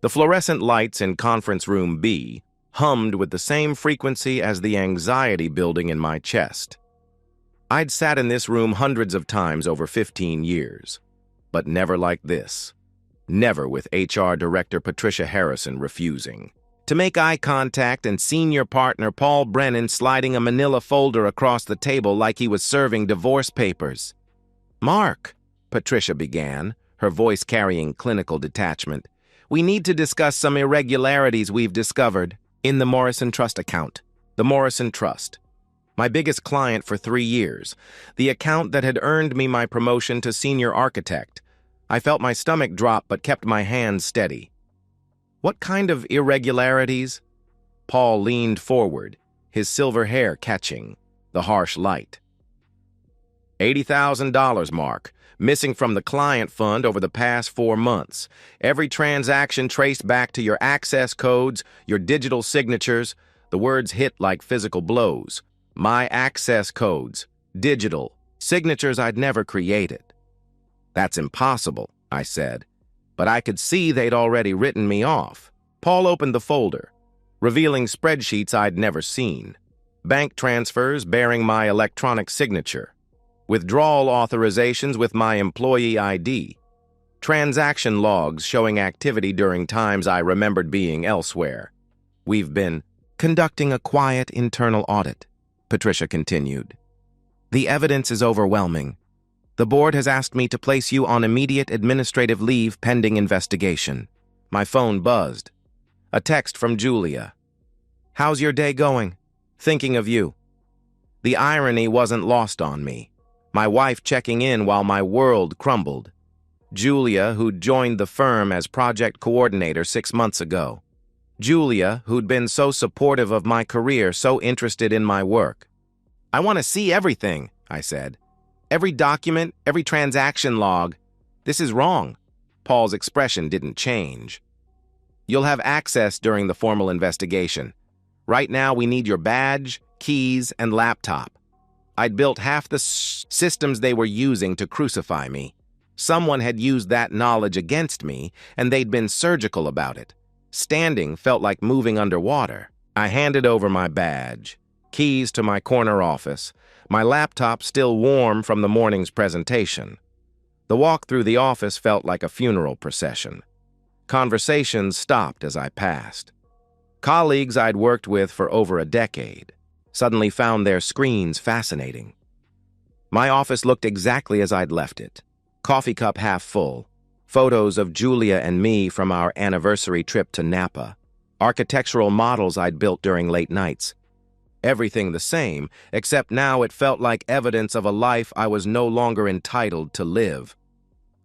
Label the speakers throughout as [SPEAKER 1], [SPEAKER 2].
[SPEAKER 1] The fluorescent lights in conference room B hummed with the same frequency as the anxiety building in my chest. I'd sat in this room hundreds of times over 15 years, but never like this. Never with HR Director Patricia Harrison refusing to make eye contact and senior partner Paul Brennan sliding a manila folder across the table like he was serving divorce papers. "Mark," Patricia began, her voice carrying clinical detachment, "we need to discuss some irregularities we've discovered in the Morrison Trust account." The Morrison Trust. My biggest client for 3 years. The account that had earned me my promotion to senior architect. I felt my stomach drop but kept my hands steady. "What kind of irregularities?" Paul leaned forward, his silver hair catching the harsh light. $80,000, Mark, missing from the client fund over the past 4 months. Every transaction traced back to your access codes, your digital signatures. The words hit like physical blows. My access codes, digital, signatures I'd never created. "That's impossible," I said, but I could see they'd already written me off. Paul opened the folder, revealing spreadsheets I'd never seen. Bank transfers bearing my electronic signature. Withdrawal authorizations with my employee ID. Transaction logs showing activity during times I remembered being elsewhere. "We've been conducting a quiet internal audit," Patricia continued. "The evidence is overwhelming. The board has asked me to place you on immediate administrative leave pending investigation." My phone buzzed. A text from Julia. "How's your day going? Thinking of you." The irony wasn't lost on me. My wife checking in while my world crumbled. Julia, who'd joined the firm as project coordinator 6 months ago. Julia, who'd been so supportive of my career, so interested in my work. "I want to see everything," I said. "Every document, every transaction log. This is wrong." Paul's expression didn't change. "You'll have access during the formal investigation. Right now, we need your badge, keys, and laptop." I'd built half the systems they were using to crucify me. Someone had used that knowledge against me, and they'd been surgical about it. Standing felt like moving underwater. I handed over my badge, keys to my corner office, my laptop still warm from the morning's presentation. The walk through the office felt like a funeral procession. Conversations stopped as I passed. Colleagues I'd worked with for over a decade suddenly found their screens fascinating. My office looked exactly as I'd left it. Coffee cup half full, photos of Julia and me from our anniversary trip to Napa, architectural models I'd built during late nights. Everything the same, except now it felt like evidence of a life I was no longer entitled to live.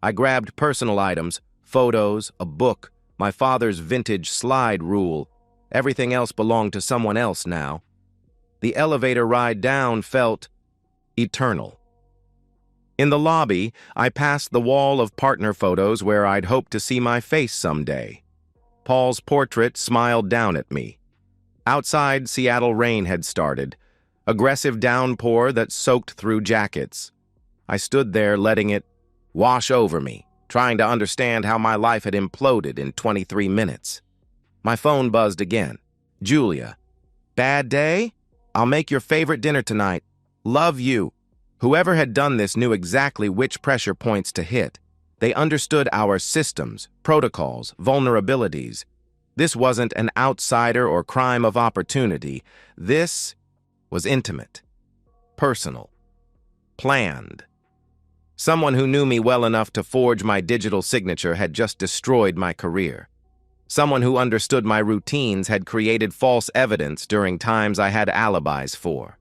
[SPEAKER 1] I grabbed personal items, photos, a book, my father's vintage slide rule. Everything else belonged to someone else now. The elevator ride down felt eternal. In the lobby, I passed the wall of partner photos where I'd hoped to see my face someday. Paul's portrait smiled down at me. Outside, Seattle rain had started, aggressive downpour that soaked through jackets. I stood there letting it wash over me, trying to understand how my life had imploded in 23 minutes. My phone buzzed again. "Julia, bad day? I'll make your favorite dinner tonight. Love you." Whoever had done this knew exactly which pressure points to hit. They understood our systems, protocols, vulnerabilities. This wasn't an outsider or crime of opportunity. This was intimate, personal, planned. Someone who knew me well enough to forge my digital signature had just destroyed my career. Someone who understood my routines had created false evidence during times I had alibis for.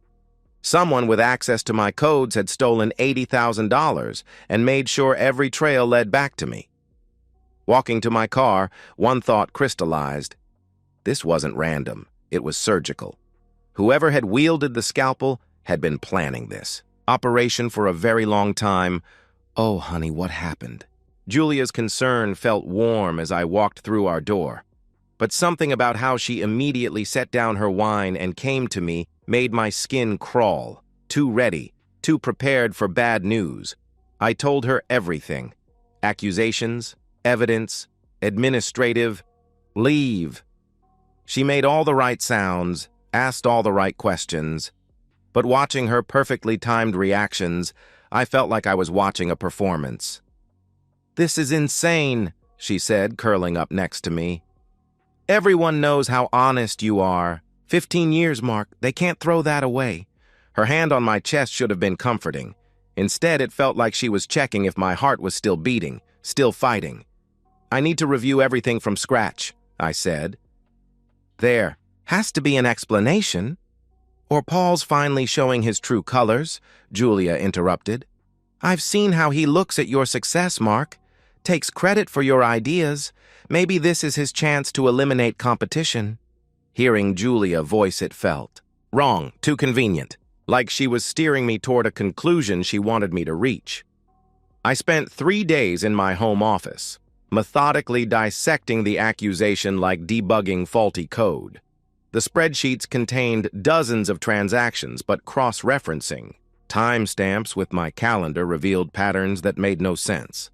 [SPEAKER 1] Someone with access to my codes had stolen $80,000 and made sure every trail led back to me. Walking to my car, one thought crystallized. This wasn't random. It was surgical. Whoever had wielded the scalpel had been planning this operation for a very long time. "Oh, honey, what happened?" Julia's concern felt warm as I walked through our door. But something about how she immediately set down her wine and came to me made my skin crawl. Too ready, too prepared for bad news. I told her everything. Accusations, evidence, administrative, Leave. She made all the right sounds, asked all the right questions, but watching her perfectly timed reactions, I felt like I was watching a performance. "This is insane," she said, curling up next to me. "Everyone knows how honest you are. 15 years, Mark. They can't throw that away." Her hand on my chest should have been comforting. Instead, it felt like she was checking if my heart was still beating, still fighting. "I need to review everything from scratch," I said. "There has to be an explanation." "Or Paul's finally showing his true colors," Julia interrupted. "I've seen how he looks at your success, Mark. Takes credit for your ideas. Maybe this is his chance to eliminate competition." Hearing Julia voice it felt wrong, too convenient, like she was steering me toward a conclusion she wanted me to reach. I spent 3 days in my home office, methodically dissecting the accusation like debugging faulty code. The spreadsheets contained dozens of transactions, but cross-referencing. Timestamps with my calendar revealed patterns that made no sense.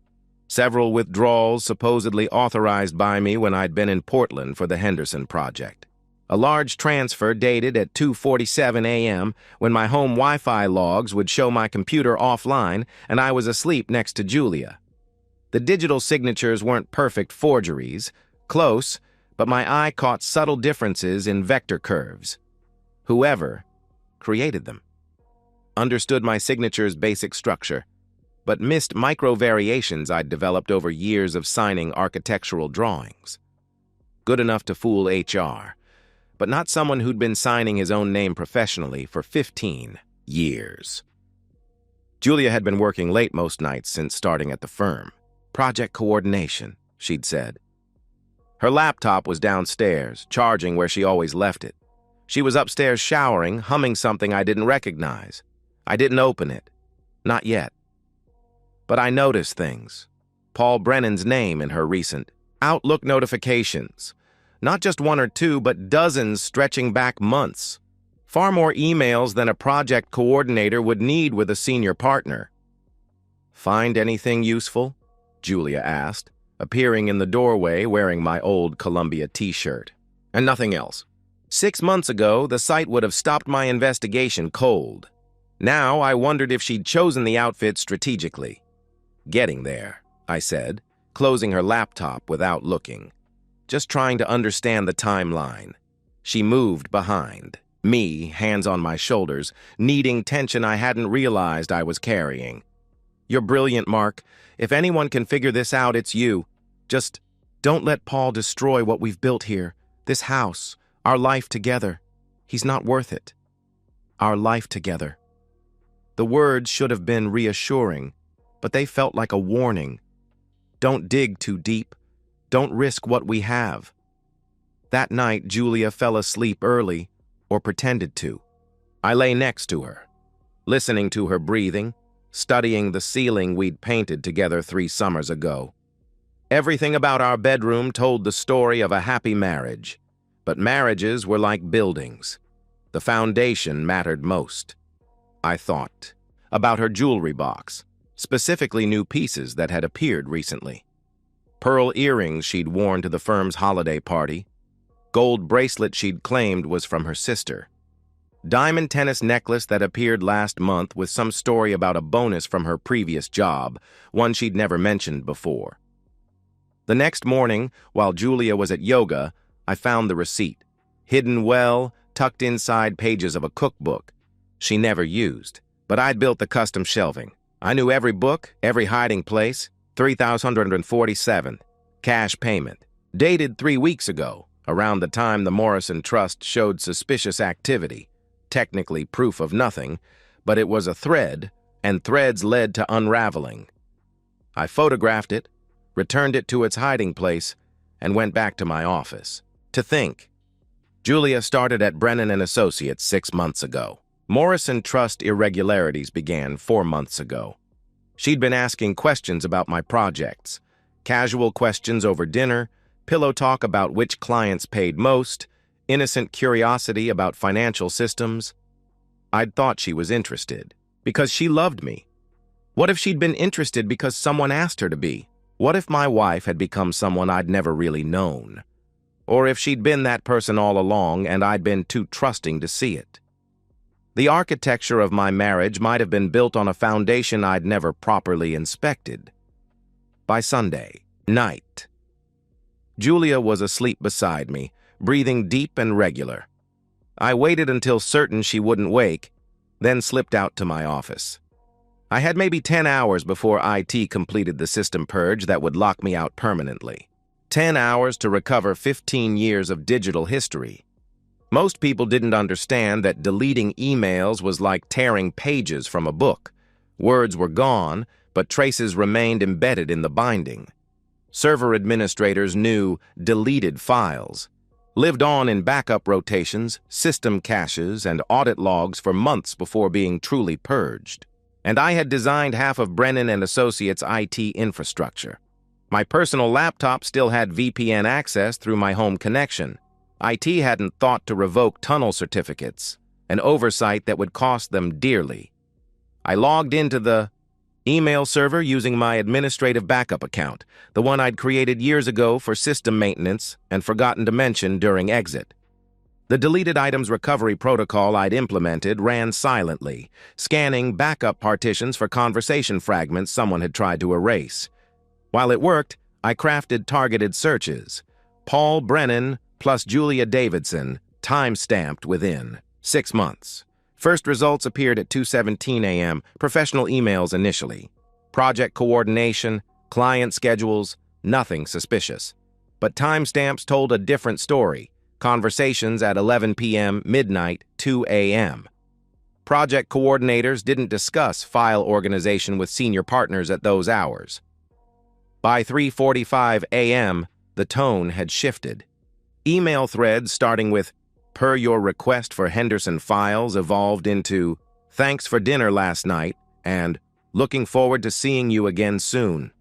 [SPEAKER 1] Several withdrawals supposedly authorized by me when I'd been in Portland for the Henderson project. A large transfer dated at 2:47 a.m. when my home Wi-Fi logs would show my computer offline and I was asleep next to Julia. The digital signatures weren't perfect forgeries, close, but my eye caught subtle differences in vector curves. Whoever created them understood my signature's basic structure, but missed micro-variations I'd developed over years of signing architectural drawings. Good enough to fool HR, but not someone who'd been signing his own name professionally for 15 years. Julia had been working late most nights since starting at the firm. Project coordination, she'd said. Her laptop was downstairs, charging where she always left it. She was upstairs showering, humming something I didn't recognize. I didn't open it. Not yet. But I noticed things. Paul Brennan's name in her recent Outlook notifications. Not just 1 or 2, but dozens stretching back months. Far more emails than a project coordinator would need with a senior partner. "Find anything useful?" Julia asked, appearing in the doorway wearing my old Columbia t-shirt. "And nothing else. 6 months ago, the site would have stopped my investigation cold. Now I wondered if she'd chosen the outfit strategically." "Getting there," I said, closing her laptop without looking. Just trying to understand the timeline. She moved behind, me, hands on my shoulders, kneading tension I hadn't realized I was carrying. "You're brilliant, Mark. If anyone can figure this out, it's you. Just don't let Paul destroy what we've built here. This house, our life together. He's not worth it. Our life together." The words should have been reassuring, but they felt like a warning. Don't dig too deep. Don't risk what we have. That night, Julia fell asleep early, or pretended to. I lay next to her, listening to her breathing, studying the ceiling we'd painted together 3 summers ago. Everything about our bedroom told the story of a happy marriage, but marriages were like buildings. The foundation mattered most. I thought about her jewelry box, specifically new pieces that had appeared recently. Pearl earrings she'd worn to the firm's holiday party, gold bracelet she'd claimed was from her sister, diamond tennis necklace that appeared last month with some story about a bonus from her previous job, one she'd never mentioned before. The next morning, while Julia was at yoga, I found the receipt, hidden well, tucked inside pages of a cookbook she never used, but I'd built the custom shelving. I knew every book, every hiding place. 3,147, cash payment, dated 3 weeks ago, around the time the Morrison Trust showed suspicious activity, technically proof of nothing, but it was a thread, and threads led to unraveling. I photographed it, returned it to its hiding place, and went back to my office. To think, Julia started at Brennan & Associates 6 months ago. Morrison Trust irregularities began 4 months ago. She'd been asking questions about my projects, casual questions over dinner, pillow talk about which clients paid most, innocent curiosity about financial systems. I'd thought she was interested, because she loved me. What if she'd been interested because someone asked her to be? What if my wife had become someone I'd never really known? or if she'd been that person all along and I'd been too trusting to see it. The architecture of my marriage might have been built on a foundation I'd never properly inspected. By Sunday night, Julia was asleep beside me, breathing deep and regular. I waited until certain she wouldn't wake, then slipped out to my office. I had maybe 10 hours before IT completed the system purge that would lock me out permanently. 10 hours to recover 15 years of digital history. Most people didn't understand that deleting emails was like tearing pages from a book. Words were gone, but traces remained embedded in the binding. Server administrators knew deleted files, lived on in backup rotations, system caches, and audit logs for months before being truly purged. And I had designed half of Brennan and Associates' IT infrastructure. My personal laptop still had VPN access through my home connection. IT hadn't thought to revoke tunnel certificates, an oversight that would cost them dearly. I logged into the email server using my administrative backup account, the one I'd created years ago for system maintenance and forgotten to mention during exit. The deleted items recovery protocol I'd implemented ran silently, scanning backup partitions for conversation fragments someone had tried to erase. While it worked, I crafted targeted searches. Paul Brennan plus Julia Davidson, time-stamped within 6 months. First results appeared at 2:17 a.m., professional emails initially. Project coordination, client schedules, nothing suspicious. But timestamps told a different story. Conversations at 11 p.m., midnight, 2 a.m. Project coordinators didn't discuss file organization with senior partners at those hours. By 3:45 a.m., the tone had shifted. Email threads starting with "Per your request for Henderson files" evolved into "Thanks for dinner last night" and "Looking forward to seeing you again soon."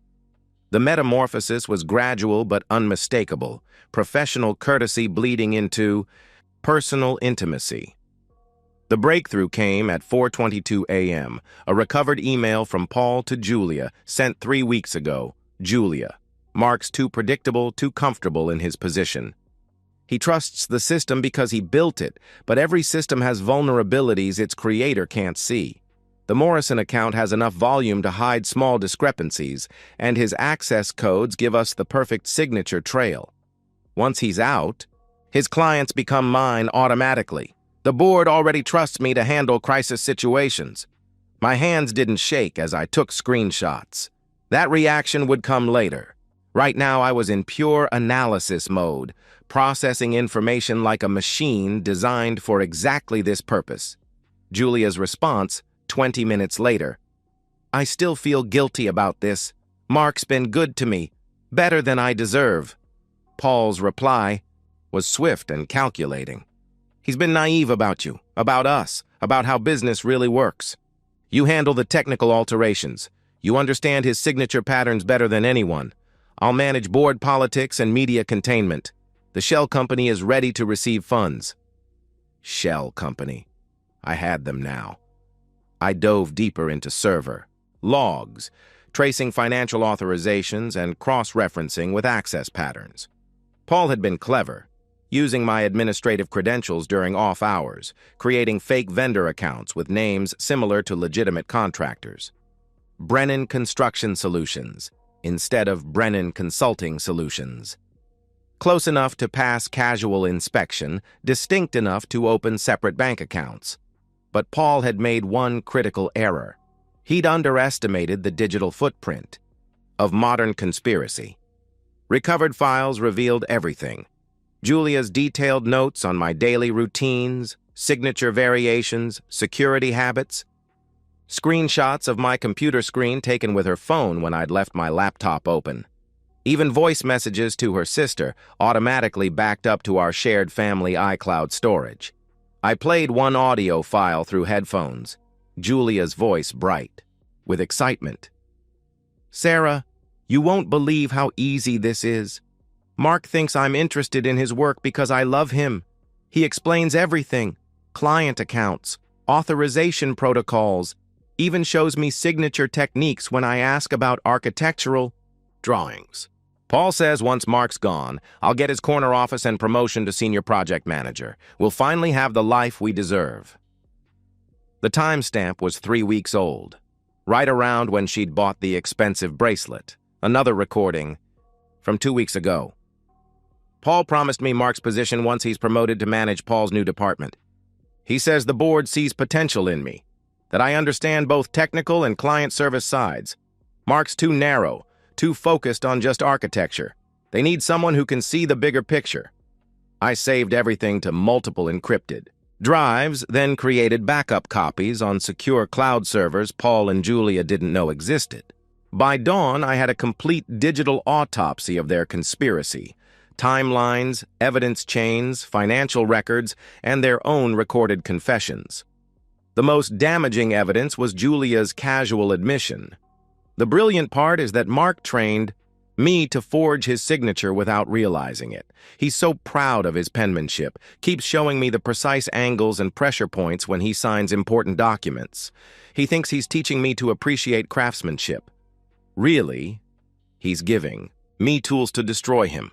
[SPEAKER 1] The metamorphosis was gradual but unmistakable, professional courtesy bleeding into personal intimacy. The breakthrough came at 4:22 a.m., a recovered email from Paul to Julia, sent 3 weeks ago. Julia. Mark's too predictable, too comfortable in his position. He trusts the system because he built it, but every system has vulnerabilities its creator can't see. The Morrison account has enough volume to hide small discrepancies, and his access codes give us the perfect signature trail. Once he's out, his clients become mine automatically. The board already trusts me to handle crisis situations. My hands didn't shake as I took screenshots. That reaction would come later. Right now, I was in pure analysis mode, processing information like a machine designed for exactly this purpose. Julia's response, 20 minutes later. "I still feel guilty about this. Mark's been good to me, better than I deserve." Paul's reply was swift and calculating. "He's been naive about you, about us, about how business really works. You handle the technical alterations. You understand his signature patterns better than anyone. I'll manage board politics and media containment. The shell company is ready to receive funds." Shell company. I had them now. I dove deeper into server, logs, tracing financial authorizations and cross-referencing with access patterns. Paul had been clever, using my administrative credentials during off hours, creating fake vendor accounts with names similar to legitimate contractors. Brennan Construction Solutions instead of Brennan Consulting Solutions. Close enough to pass casual inspection, distinct enough to open separate bank accounts. But Paul had made one critical error. He'd underestimated the digital footprint of modern conspiracy. Recovered files revealed everything. Julia's detailed notes on my daily routines, signature variations, security habits, screenshots of my computer screen taken with her phone when I'd left my laptop open. Even voice messages to her sister automatically backed up to our shared family iCloud storage. I played one audio file through headphones, Julia's voice bright, with excitement. "Sarah, you won't believe how easy this is. Mark thinks I'm interested in his work because I love him. He explains everything, client accounts, authorization protocols, even shows me signature techniques when I ask about architectural drawings. Paul says once Mark's gone, I'll get his corner office and promotion to senior project manager. We'll finally have the life we deserve. The timestamp was 3 weeks old, right around when she'd bought the expensive bracelet. Another recording from 2 weeks ago. Paul promised me Mark's position once he's promoted to manage Paul's new department. He says the board sees potential in me, that I understand both technical and client service sides. Mark's too narrow, too focused on just architecture. They need someone who can see the bigger picture. I saved everything to multiple encrypted drives, then created backup copies on secure cloud servers Paul and Julia didn't know existed. By dawn, I had a complete digital autopsy of their conspiracy. Timelines, evidence chains, financial records, and their own recorded confessions. The most damaging evidence was Julia's casual admission. The brilliant part is that Mark trained me to forge his signature without realizing it. He's so proud of his penmanship, keeps showing me the precise angles and pressure points when he signs important documents. He thinks he's teaching me to appreciate craftsmanship. Really, he's giving me tools to destroy him.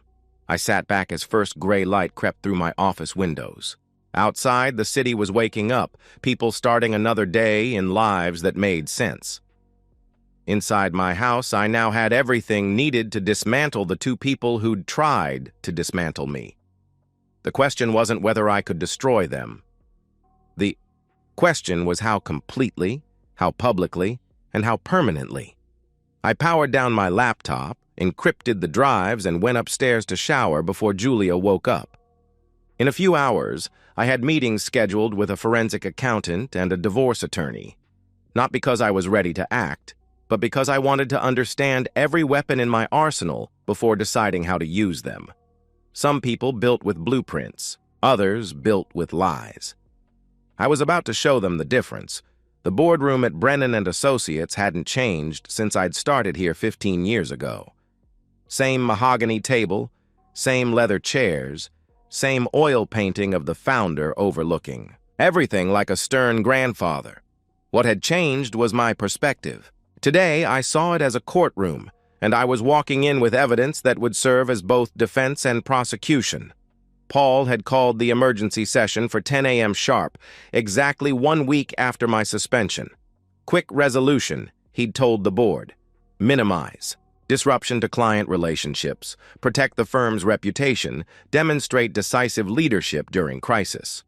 [SPEAKER 1] I sat back as first gray light crept through my office windows. Outside, the city was waking up, people starting another day in lives that made sense. Inside my house, I now had everything needed to dismantle the two people who'd tried to dismantle me. The question wasn't whether I could destroy them. The question was how completely, how publicly, and how permanently. I powered down my laptop, encrypted the drives, and went upstairs to shower before Julia woke up. In a few hours, I had meetings scheduled with a forensic accountant and a divorce attorney. Not because I was ready to act, but because I wanted to understand every weapon in my arsenal before deciding how to use them. Some people built with blueprints, others built with lies. I was about to show them the difference. The boardroom at Brennan & Associates hadn't changed since I'd started here 15 years ago. Same mahogany table, same leather chairs, same oil painting of the founder overlooking. Everything like a stern grandfather. What had changed was my perspective. Today, I saw it as a courtroom, and I was walking in with evidence that would serve as both defense and prosecution. Paul had called the emergency session for 10 a.m. sharp, exactly 1 week after my suspension. Quick resolution, he'd told the board. Minimize. Disruption to client relationships. Protect the firm's reputation. Demonstrate decisive leadership during crisis.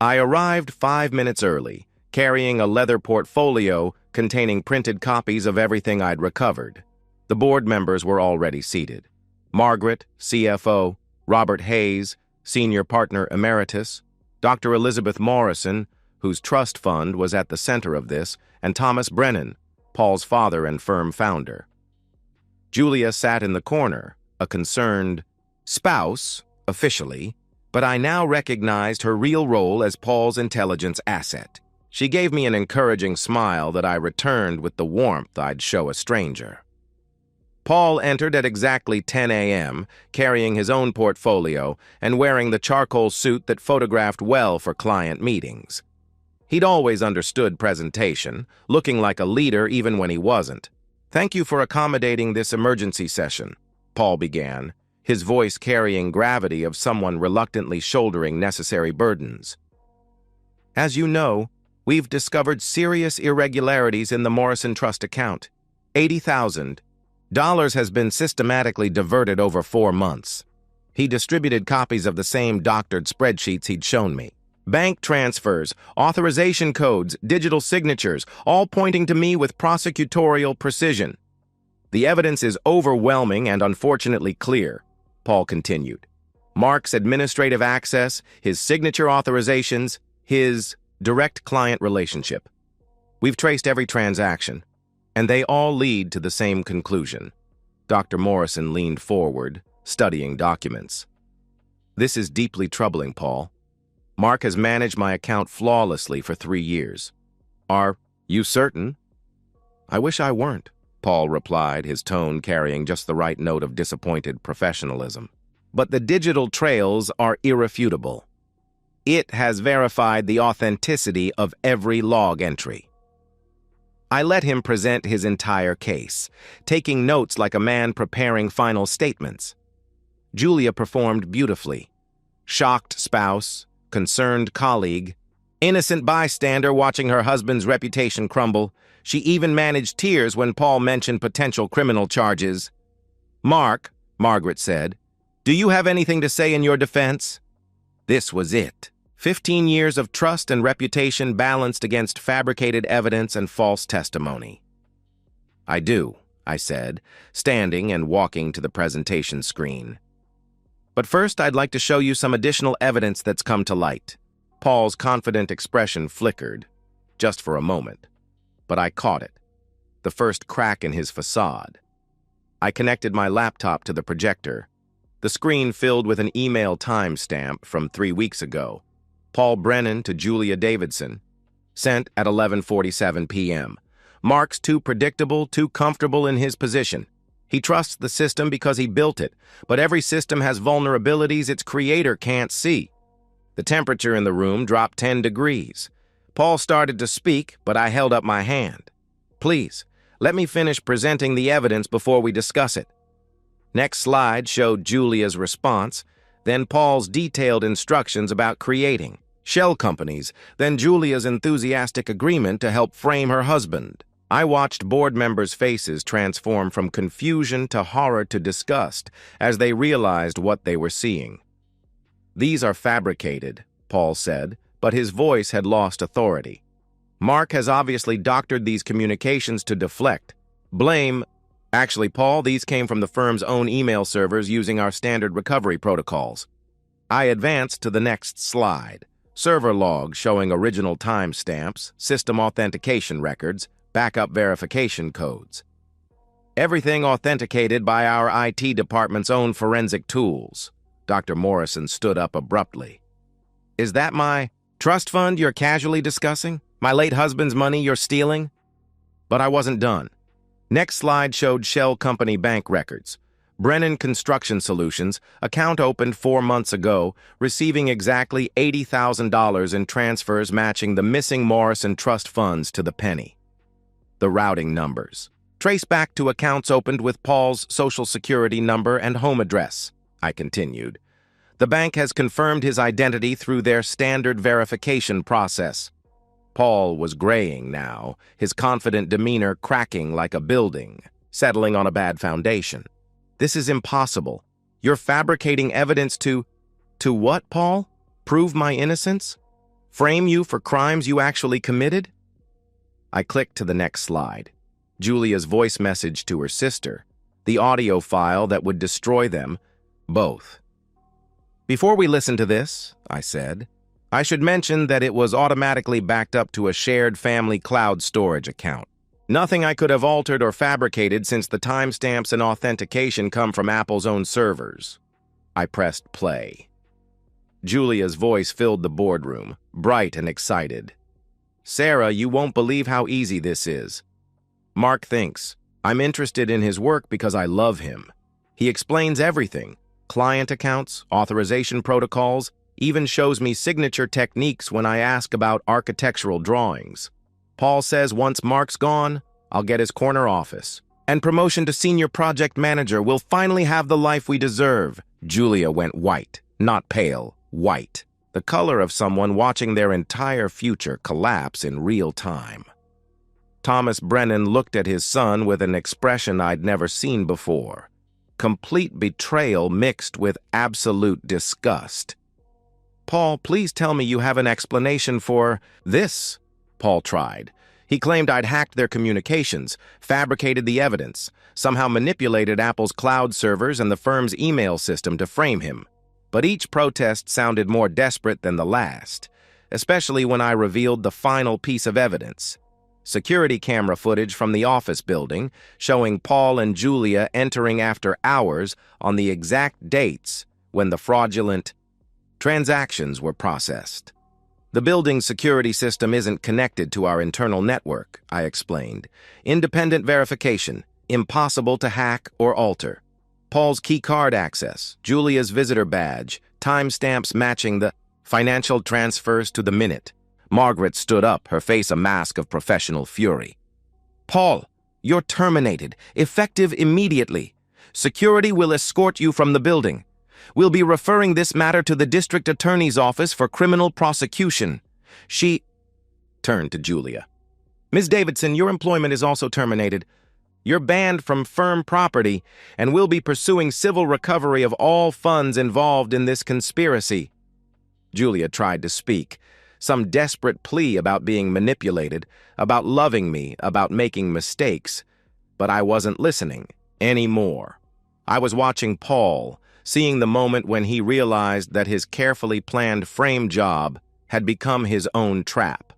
[SPEAKER 1] I arrived 5 minutes early, carrying a leather portfolio containing printed copies of everything I'd recovered. The board members were already seated. Margaret, CFO, Robert Hayes, Senior Partner Emeritus, Dr. Elizabeth Morrison, whose trust fund was at the center of this, and Thomas Brennan, Paul's father and firm founder. Julia sat in the corner, a concerned spouse, officially, but I now recognized her real role as Paul's intelligence asset. She gave me an encouraging smile that I returned with the warmth I'd show a stranger. Paul entered at exactly 10 a.m., carrying his own portfolio and wearing the charcoal suit that photographed well for client meetings. He'd always understood presentation, looking like a leader even when he wasn't. "Thank you for accommodating this emergency session," Paul began, his voice carrying gravity of someone reluctantly shouldering necessary burdens. "As you know, we've discovered serious irregularities in the Morrison Trust account. $80,000 has been systematically diverted over 4 months. He distributed copies of the same doctored spreadsheets he'd shown me. Bank transfers, authorization codes, digital signatures, all pointing to me with prosecutorial precision. The evidence is overwhelming and unfortunately clear," Paul continued. "Mark's administrative access, his signature authorizations, his direct client relationship. We've traced every transaction, and they all lead to the same conclusion." Dr. Morrison leaned forward, studying documents. "This is deeply troubling, Paul. Mark has managed my account flawlessly for 3 years. Are you certain?" "I wish I weren't," Paul replied, his tone carrying just the right note of disappointed professionalism. "But the digital trails are irrefutable. It has verified the authenticity of every log entry." I let him present his entire case, taking notes like a man preparing final statements. Julia performed beautifully. Shocked spouse, concerned colleague, innocent bystander watching her husband's reputation crumble. She even managed tears when Paul mentioned potential criminal charges. "Mark," Margaret said, "do you have anything to say in your defense?" This was it. 15 years of trust and reputation balanced against fabricated evidence and false testimony. "I do," I said, standing and walking to the presentation screen. "But first, I'd like to show you some additional evidence that's come to light." Paul's confident expression flickered, just for a moment. But I caught it, the first crack in his facade. I connected my laptop to the projector, the screen filled with an email timestamp from 3 weeks ago. Paul Brennan to Julia Davidson, sent at 11:47 p.m. Mark's too predictable, too comfortable in his position. He trusts the system because he built it, but every system has vulnerabilities its creator can't see. The temperature in the room dropped 10 degrees. Paul started to speak, but I held up my hand. "Please, let me finish presenting the evidence before we discuss it." Next slide showed Julia's response, then Paul's detailed instructions about creating shell companies, then Julia's enthusiastic agreement to help frame her husband. I watched board members' faces transform from confusion to horror to disgust as they realized what they were seeing. "These are fabricated," Paul said, but his voice had lost authority. "Mark has obviously doctored these communications to deflect. Blame. Actually, Paul, these came from the firm's own email servers using our standard recovery protocols." I advanced to the next slide. Server logs showing original timestamps, system authentication records, backup verification codes. Everything authenticated by our IT department's own forensic tools. Dr. Morrison stood up abruptly. "Is that my trust fund you're casually discussing? My late husband's money you're stealing?" But I wasn't done. Next slide showed shell company bank records. Brennan Construction Solutions, account opened 4 months ago, receiving exactly $80,000 in transfers matching the missing Morrison trust funds to the penny. The routing numbers trace back to accounts opened with Paul's social security number and home address. I continued. "The bank has confirmed his identity through their standard verification process." Paul was graying now, his confident demeanor cracking like a building, settling on a bad foundation. "This is impossible. You're fabricating evidence to what, Paul? Prove my innocence? Frame you for crimes you actually committed?" I clicked to the next slide. Julia's voice message to her sister, the audio file that would destroy them both. "Before we listen to this," I said, "I should mention that it was automatically backed up to a shared family cloud storage account. Nothing I could have altered or fabricated since the timestamps and authentication come from Apple's own servers." I pressed play. Julia's voice filled the boardroom, bright and excited. "Sarah, you won't believe how easy this is. Mark thinks I'm interested in his work because I love him. He explains everything. Client accounts, authorization protocols, even shows me signature techniques when I ask about architectural drawings. Paul says once Mark's gone, I'll get his corner office. And promotion to senior project manager. We'll finally have the life we deserve." Julia went white, not pale, white. The color of someone watching their entire future collapse in real time. Thomas Brennan looked at his son with an expression I'd never seen before. Complete betrayal mixed with absolute disgust. "Paul, please tell me you have an explanation for this," Paul tried. He claimed I'd hacked their communications, fabricated the evidence, somehow manipulated Apple's cloud servers and the firm's email system to frame him. But each protest sounded more desperate than the last, especially when I revealed the final piece of evidence. Security camera footage from the office building showing Paul and Julia entering after hours on the exact dates when the fraudulent transactions were processed. "The building's security system isn't connected to our internal network," I explained. "Independent verification, impossible to hack or alter. Paul's key card access, Julia's visitor badge, timestamps matching the financial transfers to the minute." Margaret stood up, her face a mask of professional fury. Paul, you're terminated, effective immediately. Security will escort you from the building. We'll be referring this matter to the district attorney's office for criminal prosecution. She turned to Julia. Ms. Davidson, your employment is also terminated. You're banned from firm property, and we'll be pursuing civil recovery of all funds involved in this conspiracy. Julia tried to speak, some desperate plea about being manipulated, about loving me, about making mistakes. But I wasn't listening anymore. I was watching Paul, seeing the moment when he realized that his carefully planned frame job had become his own trap.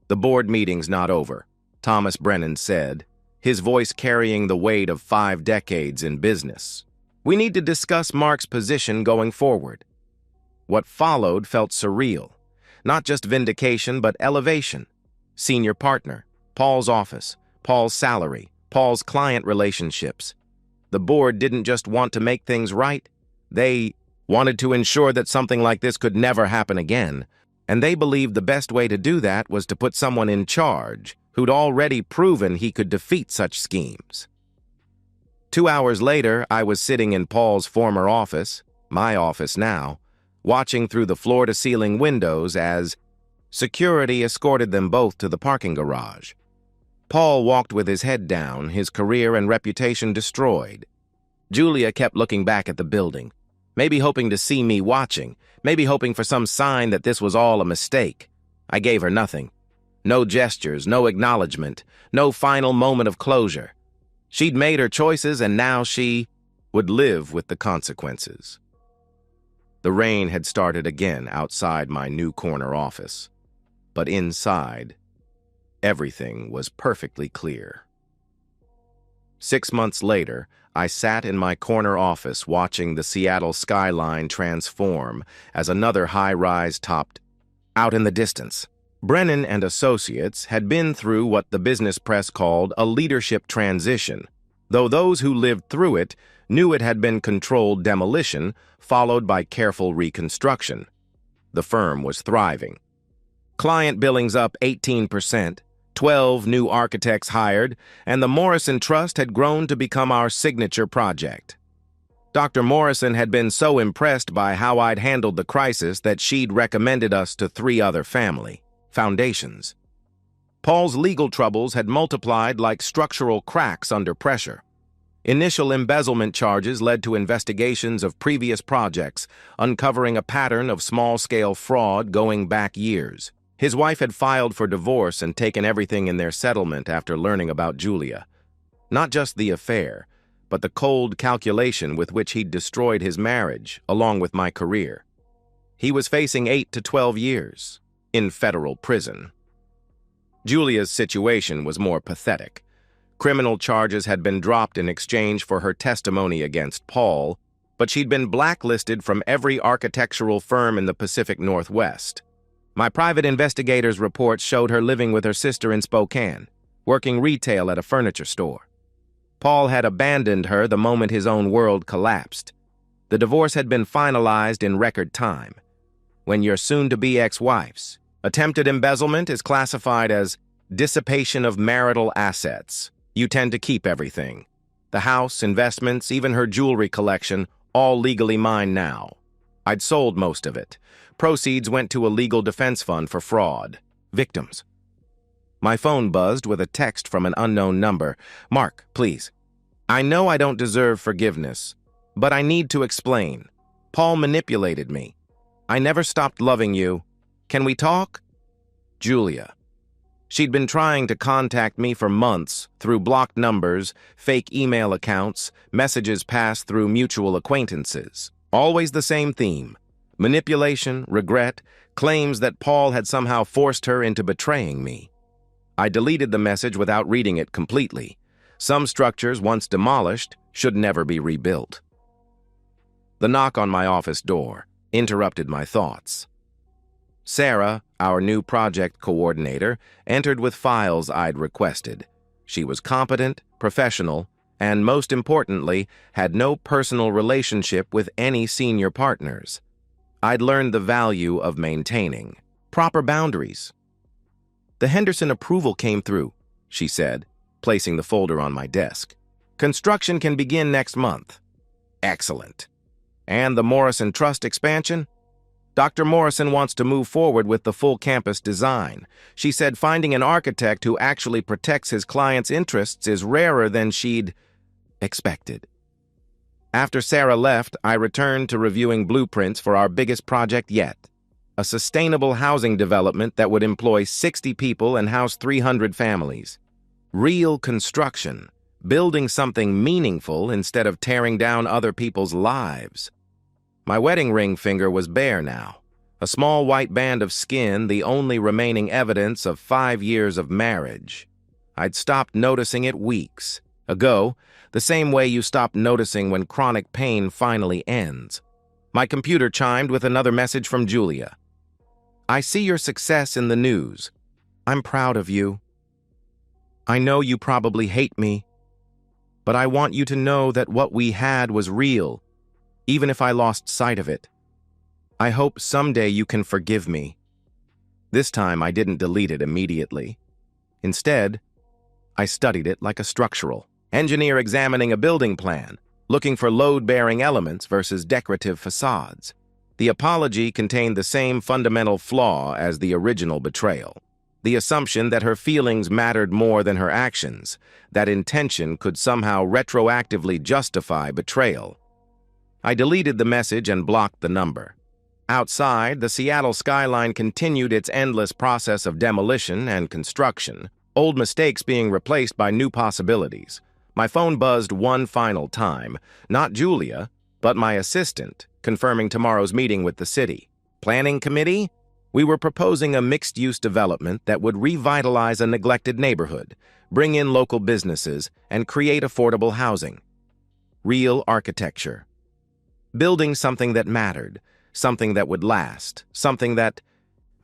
[SPEAKER 1] The board meeting's not over, Thomas Brennan said, his voice carrying the weight of 5 decades in business. We need to discuss Mark's position going forward. What followed felt surreal. Not just vindication, but elevation. Senior partner, Paul's office, Paul's salary, Paul's client relationships. The board didn't just want to make things right. They wanted to ensure that something like this could never happen again. And they believed the best way to do that was to put someone in charge who'd already proven he could defeat such schemes. 2 hours later, I was sitting in Paul's former office, my office now, watching through the floor-to-ceiling windows as security escorted them both to the parking garage. Paul walked with his head down, his career and reputation destroyed. Julia kept looking back at the building, maybe hoping to see me watching, maybe hoping for some sign that this was all a mistake. I gave her nothing. No gestures, no acknowledgement, no final moment of closure. She'd made her choices, and now she would live with the consequences. The rain had started again outside my new corner office, but inside, everything was perfectly clear. 6 months later, I sat in my corner office watching the Seattle skyline transform as another high-rise topped out in the distance. Brennan and Associates had been through what the business press called a leadership transition, though those who lived through it knew it had been controlled demolition followed by careful reconstruction. The firm was thriving. Client billings up 18%, 12 new architects hired, and the Morrison Trust had grown to become our signature project. Dr. Morrison had been so impressed by how I'd handled the crisis that she'd recommended us to 3 other family foundations. Paul's legal troubles had multiplied like structural cracks under pressure. Initial embezzlement charges led to investigations of previous projects, uncovering a pattern of small-scale fraud going back years. His wife had filed for divorce and taken everything in their settlement after learning about Julia. Not just the affair, but the cold calculation with which he'd destroyed his marriage, along with my career. He was facing 8 to 12 years in federal prison. Julia's situation was more pathetic. Criminal charges had been dropped in exchange for her testimony against Paul, but she'd been blacklisted from every architectural firm in the Pacific Northwest. My private investigators' reports showed her living with her sister in Spokane, working retail at a furniture store. Paul had abandoned her the moment his own world collapsed. The divorce had been finalized in record time. When your soon-to-be ex-wife's attempted embezzlement is classified as dissipation of marital assets, you tend to keep everything. The house, investments, even her jewelry collection, all legally mine now. I'd sold most of it. Proceeds went to a legal defense fund for fraud victims. My phone buzzed with a text from an unknown number. Mark, please. I know I don't deserve forgiveness, but I need to explain. Paul manipulated me. I never stopped loving you. Can we talk? Julia. She'd been trying to contact me for months through blocked numbers, fake email accounts, messages passed through mutual acquaintances. Always the same theme. Manipulation, regret, claims that Paul had somehow forced her into betraying me. I deleted the message without reading it completely. Some structures, once demolished, should never be rebuilt. The knock on my office door interrupted my thoughts. Sarah, our new project coordinator, entered with files I'd requested. She was competent, professional, and most importantly, had no personal relationship with any senior partners. I'd learned the value of maintaining proper boundaries. The Henderson approval came through, she said. placing the folder on my desk. Construction can begin next month. Excellent. And the Morrison Trust expansion? Dr. Morrison wants to move forward with the full campus design. She said finding an architect who actually protects his clients' interests is rarer than she'd expected. After Sarah left, I returned to reviewing blueprints for our biggest project yet, a sustainable housing development that would employ 60 people and house 300 families. Real construction, building something meaningful instead of tearing down other people's lives. My wedding ring finger was bare now, a small white band of skin, the only remaining evidence of 5 years of marriage. I'd stopped noticing it weeks ago, the same way you stop noticing when chronic pain finally ends. My computer chimed with another message from Julia. I see your success in the news. I'm proud of you. I know you probably hate me, but I want you to know that what we had was real, even if I lost sight of it. I hope someday you can forgive me. This time I didn't delete it immediately. Instead, I studied it like a structural engineer examining a building plan, looking for load-bearing elements versus decorative facades. The apology contained the same fundamental flaw as the original betrayal. The assumption that her feelings mattered more than her actions, that intention could somehow retroactively justify betrayal. I deleted the message and blocked the number. Outside, the Seattle skyline continued its endless process of demolition and construction, old mistakes being replaced by new possibilities. My phone buzzed one final time, not Julia, but my assistant, confirming tomorrow's meeting with the city. Planning committee? We were proposing a mixed-use development that would revitalize a neglected neighborhood, bring in local businesses, and create affordable housing. Real architecture. Building something that mattered, something that would last, something that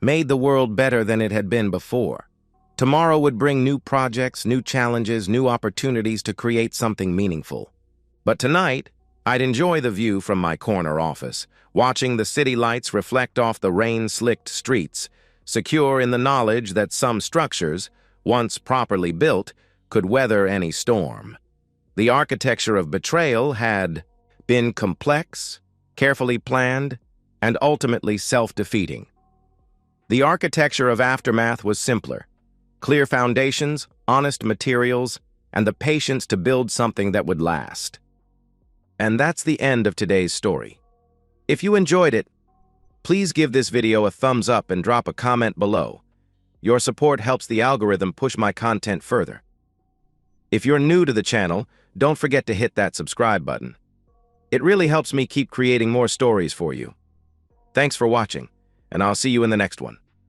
[SPEAKER 1] made the world better than it had been before. Tomorrow would bring new projects, new challenges, new opportunities to create something meaningful. But tonight, I'd enjoy the view from my corner office, watching the city lights reflect off the rain-slicked streets, secure in the knowledge that some structures, once properly built, could weather any storm. The architecture of betrayal had been complex, carefully planned, and ultimately self-defeating. The architecture of aftermath was simpler. Clear foundations, honest materials, and the patience to build something that would last. And that's the end of today's story. If you enjoyed it, please give this video a thumbs up and drop a comment below. Your support helps the algorithm push my content further. If you're new to the channel, don't forget to hit that subscribe button. It really helps me keep creating more stories for you. Thanks for watching, and I'll see you in the next one.